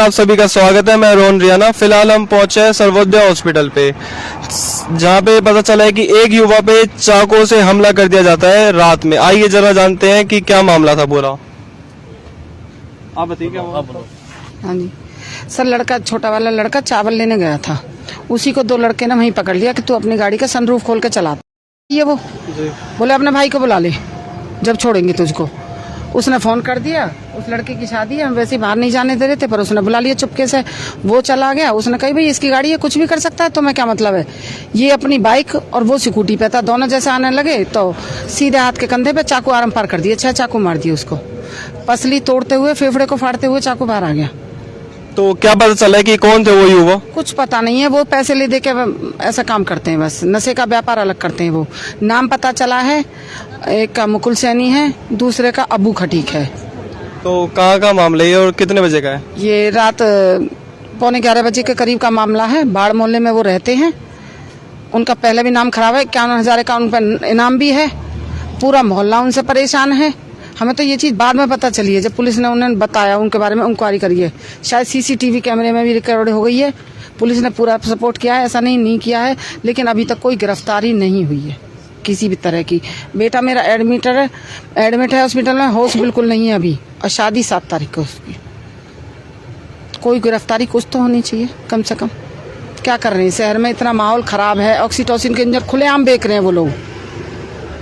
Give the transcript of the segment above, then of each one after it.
आप सभी का स्वागत है। मैं रोहन रियाना। फिलहाल हम पहुंचे हैं सर्वोदय हॉस्पिटल पे, जहां पे पता चला है कि एक युवा पे चाकू से हमला कर दिया जाता है रात में। आइए जरा जानते हैं कि क्या मामला था पूरा। आप बताइए क्या हुआ। हाँ जी सर, लड़का छोटा वाला लड़का चावल लेने गया था, उसी को दो लड़के ने वहीं पकड़ लिया कि तू अपनी गाड़ी का सनरूफ खोल के चला। ये वो बोले अपने भाई को बुला ले, जब छोड़ेंगे तुझको। उसने फोन कर दिया, उस लड़के की शादी है, हम वैसे ही बाहर नहीं जाने दे रहे थे, पर उसने बुला लिया चुपके से। वो चला गया, उसने कही भाई इसकी गाड़ी है, कुछ भी कर सकता है, तो मैं क्या मतलब है। ये अपनी बाइक और वो स्कूटी पे था, दोनों जैसे आने लगे तो सीधे हाथ के कंधे पे चाकू आरम पार कर दिए। 6 चाकू मार दिए उसको, पसली तोड़ते हुए, फेफड़े को फाड़ते हुए चाकू बाहर आ गया। तो क्या पता चला कि कौन थे वो युवा? कुछ पता नहीं है, वो पैसे ले दे के ऐसा काम करते हैं, बस नशे का व्यापार अलग करते हैं। वो नाम पता चला है, एक का मुकुल सैनी है, दूसरे का अबू खटीक है। तो कहाँ का मामला है और कितने बजे का है? ये रात 11:15 बजे के करीब का मामला है। बाढ़ मोहल्ले में वो रहते हैं। उनका पहले भी नाम खराब है, 51,000 का उन पर इनाम भी है। पूरा मोहल्ला उनसे परेशान है। हमें तो ये चीज बाद में पता चली है, जब पुलिस ने उन्हें बताया, उनके बारे में इंक्वायरी करी है। शायद सीसीटीवी कैमरे में भी रिकॉर्ड हो गई है। पुलिस ने पूरा सपोर्ट किया है, ऐसा नहीं किया है, लेकिन अभी तक कोई गिरफ्तारी नहीं हुई है किसी भी तरह की। बेटा मेरा एडमिट है हॉस्पिटल में, होश बिल्कुल नहीं है अभी, और शादी 7 तारीख को उसकी। कोई गिरफ्तारी कुछ तो होनी चाहिए कम से कम। क्या कर रहे हैं, शहर में इतना माहौल खराब है, ऑक्सीटोसिन के इंजेक्शन खुलेआम बेच रहे हैं वो लोग,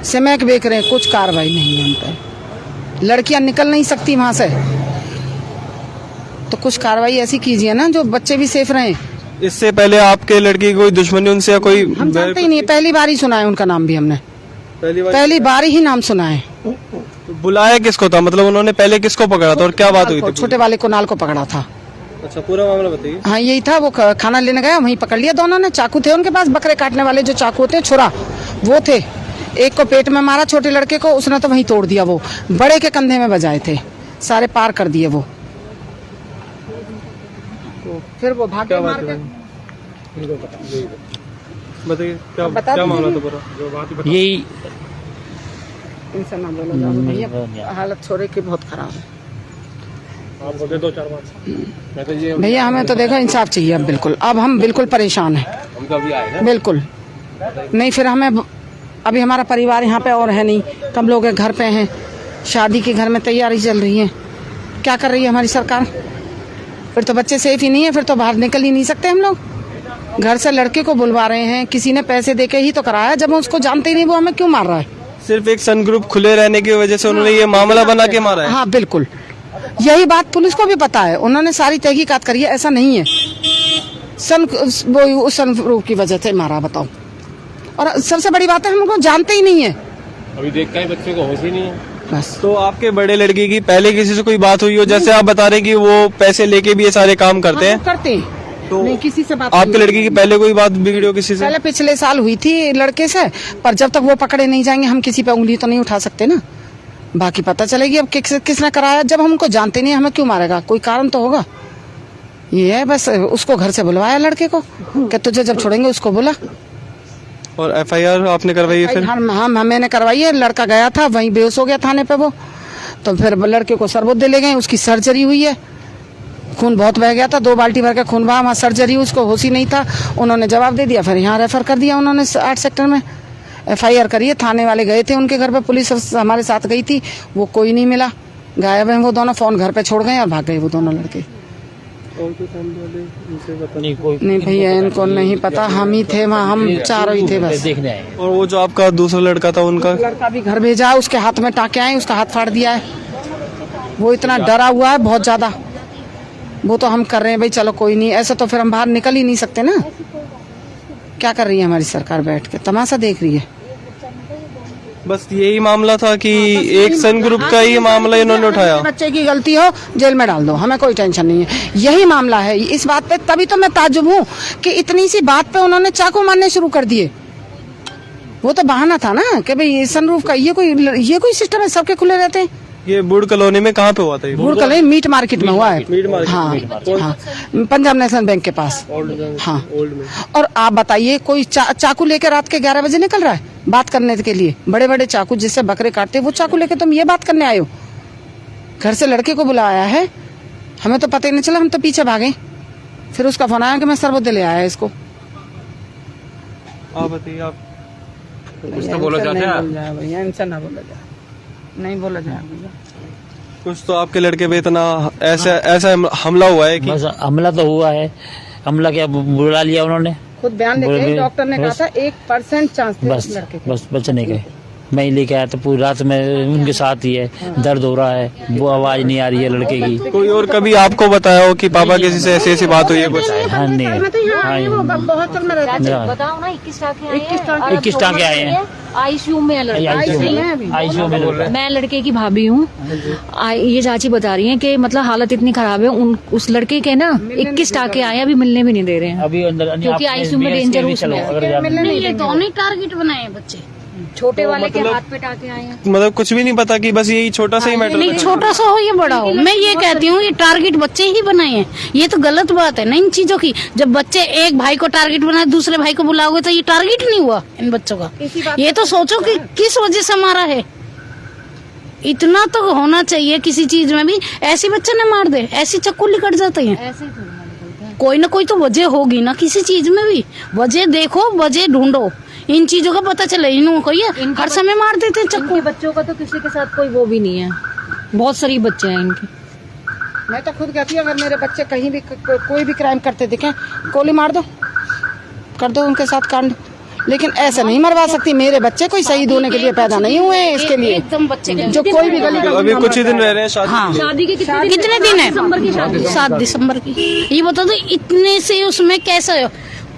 सिमैक बेच रहे हैं, कुछ कार्रवाई नहीं है उन पर। लड़कियां निकल नहीं सकती वहां से, तो कुछ कार्रवाई ऐसी कीजिए ना जो बच्चे भी सेफ रहें। इससे पहले आपके लड़की की कोई दुश्मनी उनसे या कोई? हम जानते ही नहीं, पहली बार ही सुना है उनका नाम भी हमने, पहली बार ही नाम सुना है। बुलाया किसको था, मतलब उन्होंने पहले किसको पकड़ा था और क्या बात हुई थी? छोटे वाले कुणाल को पकड़ा था। अच्छा, पूरा मामला बताइए। हाँ यही था, वो खाना लेने गया, वहीं पकड़ लिया दोनों ने। चाकू थे उनके पास, बकरे काटने वाले जो चाकू होते हैं, छुरा, वो थे। एक को पेट में मारा छोटे लड़के को, उसने तो वहीं तोड़ दिया। वो बड़े के कंधे में बजाए थे, सारे पार कर दिए वो। तो फिर वो भागे मार के। बताइए क्या मामला था पूरा? यही इनसे ना बोलो जाओ भैया, हालत छोरे की बहुत खराब है। भैया हमें तो देखो इंसाफ चाहिए अब, बिल्कुल। अब हम बिल्कुल परेशान हैं, बिल्कुल नहीं। फिर हमें अभी हमारा परिवार यहाँ पे और है नहीं, कम लोग घर पे हैं, शादी के घर में तैयारी चल रही है। क्या कर रही है हमारी सरकार? फिर तो बच्चे सेफ ही नहीं है, फिर तो बाहर निकल ही नहीं सकते हम लोग। घर से लड़के को बुलवा रहे हैं, किसी ने पैसे देके ही तो कराया, जब हम उसको जानते ही नहीं, वो हमें क्यों मार रहा है? सिर्फ एक सन ग्रुप खुले रहने की वजह से उन्होंने ये मामला बना के मारा है। हाँ बिल्कुल, यही बात पुलिस को भी पता है, उन्होंने सारी तहकीकात करी है, ऐसा नहीं है सन ग्रुप की वजह से मारा, बताओ। और सबसे बड़ी बात है, हम उनको जानते ही नहीं है, अभी देख के बच्चे को होश ही नहीं है बस। तो आपके बड़े लड़के की पहले किसी से कोई बात हुई हो? जैसे आप बता रहे कि वो पैसे लेके भी ये सारे काम करते हैं। करते हैं तो नहीं, किसी से बात आपके लड़के की पहले कोई बात बिगड़ी हो किसी से? पहले पिछले साल हुई थी लड़के से, पर जब तक वो पकड़े नहीं जाएंगे हम किसी पे उंगली तो नहीं उठा सकते ना। बाकी पता चलेगी अब किसने कराया। जब हम उनको जानते नहीं, हमें क्यों मारेगा? कोई कारण तो होगा। ये है बस, उसको घर से बुलवाया लड़के को कि तुझे जब छोड़ेंगे उसको बुला। और एफआईआर आपने करवाई है? फिर हाँ मैंने करवाई है। लड़का गया था, वहीं बेहोश हो गया थाने पे वो, तो फिर लड़के को सर्वोदय ले गए, उसकी सर्जरी हुई है। खून बहुत बह गया था, 2 बाल्टी भर के खून बहा, वहाँ सर्जरी, उसको होश ही नहीं था। उन्होंने जवाब दे दिया, फिर यहाँ रेफर कर दिया उन्होंने 8 सेक्टर में। एफआईआर करी है, थाने वाले गए थे उनके घर पे, पुलिस हमारे साथ गई थी, वो कोई नहीं मिला, गायब है वो दोनों। फोन घर पे छोड़ गए और भाग गए वो दोनों लड़के। नहीं भैया इनको नहीं पता, हम ही थे वहाँ, हम चारों ही थे बस। और वो जो आपका दूसरा लड़का था, उनका लड़का भी घर भेजा है, उसके हाथ में टाँके आए, उसका हाथ फाड़ दिया है। वो इतना डरा हुआ है बहुत ज्यादा। वो तो हम कर रहे हैं भाई, चलो कोई नहीं, ऐसा तो फिर हम बाहर निकल ही नहीं सकते ना। क्या कर रही है हमारी सरकार? बैठ के तमाशा देख रही है। बस यही मामला था कि एक सन ग्रुप का ही मामला इन्होंने उठाया। बच्चे की गलती हो, जेल में डाल दो, हमें कोई टेंशन नहीं है। यही मामला है इस बात पे। तभी तो मैं ताज्जुब हूँ कि इतनी सी बात पे उन्होंने चाकू मारने शुरू कर दिए। वो तो बहाना था ना कि भाई सनरूफ का ये कोई सिस्टम है, सबके खुले रहते हैं। ये बुड़ कॉलोनी में कहाँ पे हुआ था? बुड़ कॉलोनी मीट मार्केट में हुआ है। Meat market? हाँ, पंजाब नेशनल बैंक के पास। हाँ, और आप बताइए, कोई चाकू लेकर रात के 11 बजे निकल रहा है बात करने के लिए? बड़े बड़े चाकू जिससे बकरे काटते, वो चाकू लेके तुम ये बात करने आए हो? घर से लड़के को बुलाया है, हमें तो पता ही नहीं चला, हम तो पीछे भागे। फिर उसका फोन आया कि मैं सर्वोदय ले आया इसको। आप बताइए, आप कुछ तो बोला चाहते हैं आप? भैया इनसे ना बोला जाए, नहीं बोला जाए भैया। कुछ तो आपके लड़के पे इतना ऐसा हमला हुआ है कि बस हमला तो हुआ है। हमला क्या बुला लिया उन्होंने, खुद बयान लेके डॉक्टर ने कहा था 1% चांस थे बस उस लड़के के। बस बचने के। मैं ही लेके आया तो पूरी रात में उनके साथ ही है, दर्द हो रहा है, वो आवाज नहीं आ रही है लड़के की। कोई और कभी आपको बताया हो कि पापा किसी से ऐसी बात हुई है कुछ? हाँ नहीं, बहुत में रहता है। बताओ ना, 21 टाँके आए हैं। 21 टाँके आए हैं। आईसीयू में है लड़का। आईसीयू में मैं लड़के की भाभी हूँ। ये चाची बता रही हैं कि मतलब हालत इतनी खराब है उस लड़के के ना 21 टाँके आए, अभी मिलने भी नहीं दे रहे हैं अभी अंदर, क्योंकि आईसीयू में डेंजर उसमें है। ये दोनों ही टारगेट बनाए हैं बच्चे। छोटे वाले के हाथ पे टाँके आए हैं। मतलब कुछ भी नहीं पता कि बस यही छोटा सा ही मैटर नहीं, छोटा सा हो या बड़ा हो, मैं ये कहती हूँ ये टारगेट बच्चे ही बनाए हैं। ये तो गलत बात है ना इन चीजों की। जब बच्चे एक भाई को टारगेट बनाए, दूसरे भाई को बुलाओगे तो ये टारगेट नहीं हुआ इन बच्चों का। ये तो सोचो कि किस वजह से मारा है। इतना तो होना चाहिए किसी चीज में भी। ऐसे बच्चे न मार दे, ऐसी चक्कू निकट जाते हैं। ऐसे थोड़ी ना निकलते हैं। कोई ना कोई तो वजह होगी ना किसी चीज में भी। वजह देखो, वजह ढूंढो, इन चीजों का पता चले। इन्हों को ये हर समय मार देते हैं चक्कू। इनके बच्चों का तो किसी के साथ कोई वो भी नहीं है। बहुत शरीफ बच्चे हैं इनके। मैं तो खुद कहती हूँ अगर मेरे बच्चे कहीं भी कोई भी क्राइम करते दिखे, गोली मार दो, कर दो उनके साथ कांड। लेकिन ऐसे नहीं मरवा सकती। मेरे बच्चे कोई शहीद होने के लिए पैदा नहीं हुए हैं इसके लिए। एकदम बच्चे जो कोई भी गली अभी कुछ ही दिन रह रहे हैं शादी हाँ। के लिए। शादी के कितने दिन है? दिसंबर की शादी है। 7 दिसंबर की। ये बता दो इतने से उसमें कैसे,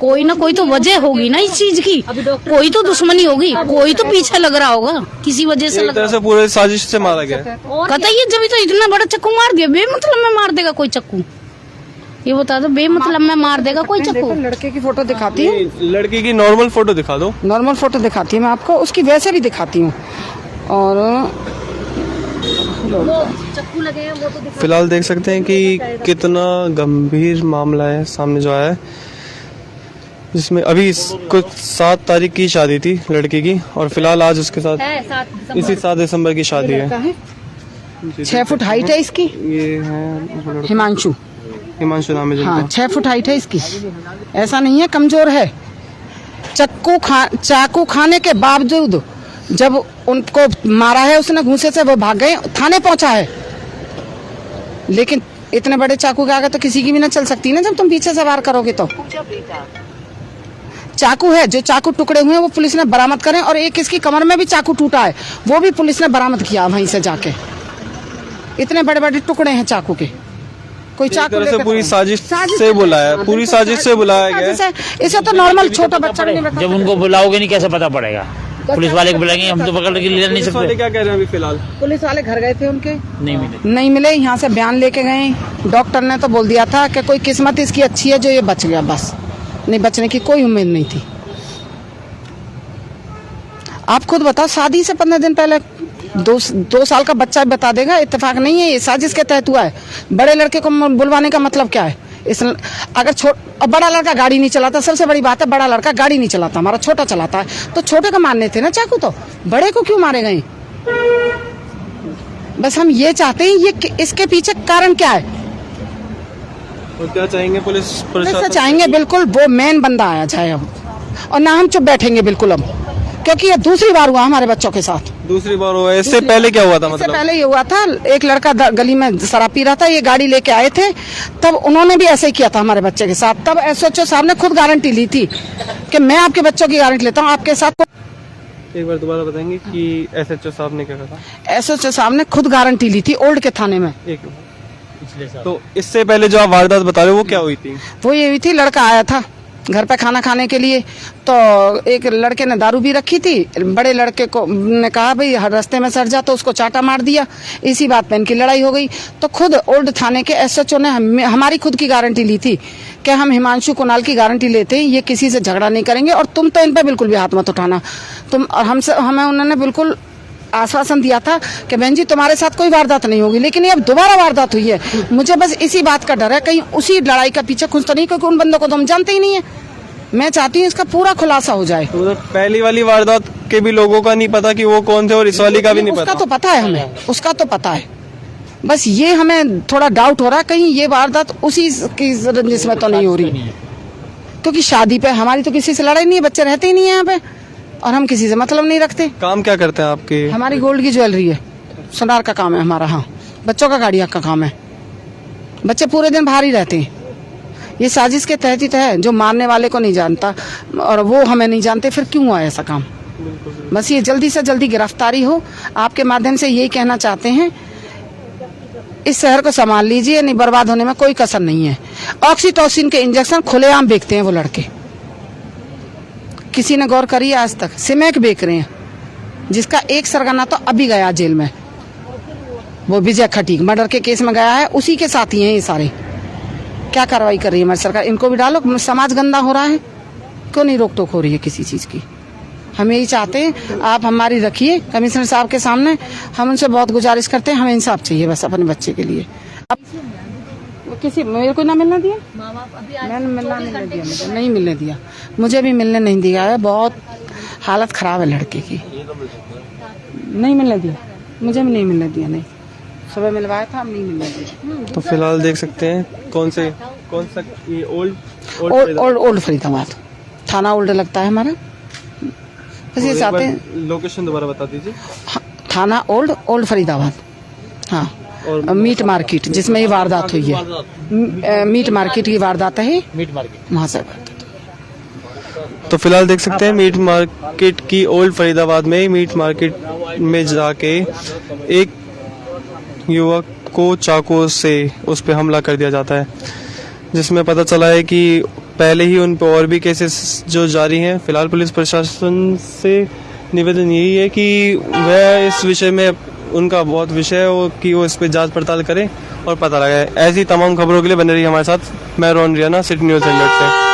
कोई ना कोई तो वजह होगी ना इस चीज की। कोई तो दुश्मनी होगी, कोई तो पीछे लग रहा होगा किसी वजह से। एक तरह से पूरे साजिश से मारा गया है। कहता ये जब तो इतना बड़ा चक्कू मार दिया, बेमतलब में मार देगा कोई चक्कू। ये बता दो बेमतलब में मार देगा कोई चक्कू। लड़के की फोटो दिखाती हूँ, लड़की की नॉर्मल फोटो दिखा दो। नॉर्मल फोटो दिखाती हूँ मैं आपको, उसकी वैसे भी दिखाती हूँ। और वो चक्कू लगे हैं वो तो दिखा। फिलहाल देख सकते हैं कि कितना गंभीर मामला है सामने जो आया है, जिसमें अभी कुछ 7 तारीख की शादी थी लड़की की, और फिलहाल आज उसके साथ है 7 दिसंबर। इसी 7 दिसंबर की शादी है। 6 फुट हाइट है इसकी, ये है हिमांशु। हिमांशु नाम है हाँ, जिनका। 6 फुट हाइट है इसकी। ऐसा नहीं है कमजोर है। चाकू खाने के बावजूद जब उनको मारा है उसने घूंसे से, वो भाग गए, थाने पहुंचा है। लेकिन इतने बड़े चाकू के आगे तो किसी की भी ना चल सकती ना जब तुम पीछे से वार करोगे तो। चाकू है, जो चाकू टुकड़े हुए हैं वो पुलिस ने बरामद करे, और एक इसकी कमर में भी चाकू टूटा है, वो भी पुलिस ने बरामद किया वहीं से जाके। इतने बड़े बड़े टुकड़े हैं चाकू के। कोई एक चाकू तरह से लेकर पूरी साजिश से बुलाया है, पूरी साजिश से बुलाया गया है। साजिश है। इसे तो नॉर्मल छोटा बच्चा भी नहीं बता जब उनको बुलाओगे नहीं कैसे पता पड़ेगा? पुलिस वाले को बुलाएंगे, हम तो पकड़ के ले नहीं पुलिस वाले सकते। क्या कह रहे हैं अभी फिलहाल? पुलिस वाले घर गए थे उनके, नहीं मिले। नहीं मिले। यहाँ से बयान लेके गए। डॉक्टर ने तो बोल दिया था कि कोई किस्मत इसकी अच्छी है जो ये बच गया, बस नहीं बचने की कोई उम्मीद नहीं थी। आप खुद बताओ, शादी से 15 दिन पहले 2 साल का बच्चा बता देगा। इत्तेफाक नहीं है, ये साजिश के तहत हुआ है। बड़े लड़के को बुलवाने का मतलब क्या है? अगर बड़ा लड़का गाड़ी नहीं चलाता, सबसे बड़ी बात है बड़ा लड़का गाड़ी नहीं चलाता, हमारा छोटा चलाता है, तो छोटे को मारने थे ना चाकू, तो बड़े को क्यों मारे गए? बस हम ये चाहते हैं ये इसके पीछे कारण क्या है। और क्या चाहेंगे पुलिस प्रशासन? चाहेंगे बिल्कुल वो मेन बंदा आया जाए अब, और ना हम चुप बैठेंगे बिल्कुल अब, क्योंकि ये दूसरी बार हुआ हमारे बच्चों के साथ। दूसरी बार हुआ है? इससे पहले क्या हुआ था? इससे मतलब पहले ये हुआ था, एक लड़का गली में शराब पी रहा था, ये गाड़ी लेके आए थे, तब उन्होंने भी ऐसे ही किया था हमारे बच्चे के साथ। तब एसएचओ साहब ने खुद गारंटी ली थी कि मैं आपके बच्चों की गारंटी लेता हूँ, आपके साथ। एक बार दोबारा बताएंगे कि एसएचओ साहब ने क्या कहा? एसएचओ साहब ने खुद गारंटी ली थी ओल्ड के थाने में। तो इससे पहले जो आप वारदात बता रहे हो वो क्या हुई थी? वो ये हुई थी, लड़का आया था घर पे खाना खाने के लिए, तो एक लड़के ने दारू भी रखी थी। बड़े लड़के को ने कहा भाई हर रास्ते में सर जा, तो उसको चाटा मार दिया। इसी बात पे इनकी लड़ाई हो गई। तो खुद ओल्ड थाने के एसएचओ ने हमारी खुद की गारंटी ली थी कि हम हिमांशु कुणाल की गारंटी लेते हैं, ये किसी से झगड़ा नहीं करेंगे, और तुम तो इन पे बिल्कुल भी हाथ मत उठाना। और हमें उन्होंने बिल्कुल आश्वासन दिया था कि बहन जी तुम्हारे साथ कोई वारदात नहीं होगी। लेकिन ये अब दोबारा वारदात हुई है। मुझे बस इसी बात का डर है कहीं उसी लड़ाई का पीछे खुश तो नहीं, क्योंकि उन बंदों को तो हम जानते ही नहीं है। मैं चाहती हूँ इसका पूरा खुलासा हो जाए। तो पहली वाली वारदात के भी लोगों का नहीं पता कि वो कौन थे, और इस वाली का भी नहीं उसका पता। तो पता है हमें, उसका तो पता है। बस ये हमें थोड़ा डाउट हो रहा है कहीं ये वारदात उसी की रंजिश में तो नहीं हो रही, क्योंकि शादी पे हमारी तो किसी से लड़ाई नहीं है, बच्चे रहते ही नहीं है यहाँ पे और हम किसी से मतलब नहीं रखते। काम क्या करते हैं आपके? हमारी गोल्ड की ज्वेलरी है, सोनार का काम है हमारा। हाँ, बच्चों का गाड़ियाँ का काम है, बच्चे पूरे दिन बाहर ही रहते हैं। ये साजिश के तहत ही है, जो मारने वाले को नहीं जानता और वो हमें नहीं जानते, फिर क्यों आया ऐसा काम। बस ये जल्दी से जल्दी गिरफ्तारी हो। आपके माध्यम से यही कहना चाहते हैं, इस शहर को संभाल लीजिए, नहीं बर्बाद होने में कोई कसर नहीं है। ऑक्सीटोसिन के इंजेक्शन खुलेआम बेचते हैं वो लड़के, किसी ने गौर करी आज तक? सिमेक बेच रहे हैं, जिसका एक सरगना तो अभी गया जेल में, वो विजय खटीक मर्डर के केस में गया है, उसी के साथ ही हैं ये सारे। क्या कार्रवाई कर रही है हमारी सरकार? इनको भी डालो, समाज गंदा हो रहा है, क्यों नहीं रोक टोक हो रही है किसी चीज की? हम यही चाहते हैं, आप हमारी रखिए कमिश्नर साहब के सामने, हम उनसे बहुत गुजारिश करते हैं, हमें इंसाफ चाहिए बस अपने बच्चे के लिए। अब किसी मेरे को ना मिलने दिया, मैंने मिलना नहीं दिया, मुझे नहीं मिलने दिया, मुझे भी मिलने नहीं दिया है। बहुत हालत खराब है लड़के की, नहीं मिलने दिया, मुझे भी नहीं मिलने दिया। नहीं, सुबह मिलवाया था, हम नहीं मिलने दिया। तो फिलहाल देख सकते हैं कौन सा ये ओल्ड फरीदाबाद थाना ओल्ड लगता है हमारा। बस ये चाहते हैं, लोकेशन दोबारा बता दीजिए। थाना ओल्ड फरीदाबाद। हाँ, और मीट मार्केट जिसमें ये वारदात हुई है, मीट मार्केट की वारदात है, मीट मार्केट वहाँ से। तो फिलहाल देख सकते हैं मीट मार्केट की ओल्ड फरीदाबाद में मीट मार्केट में जाके एक युवक को चाकू से उस पर हमला कर दिया जाता है, जिसमें पता चला है कि पहले ही उन पर और भी केसेस जो जारी हैं। फिलहाल पुलिस प्रशासन से निवेदन यही है कि वह इस विषय में, उनका बहुत विषय हो कि वो इस पर जांच पड़ताल करें और पता लगाए। ऐसी तमाम खबरों के लिए बने रहिए हमारे साथ। मैं रोहन रियाना, सिटी न्यूज़ 100 से।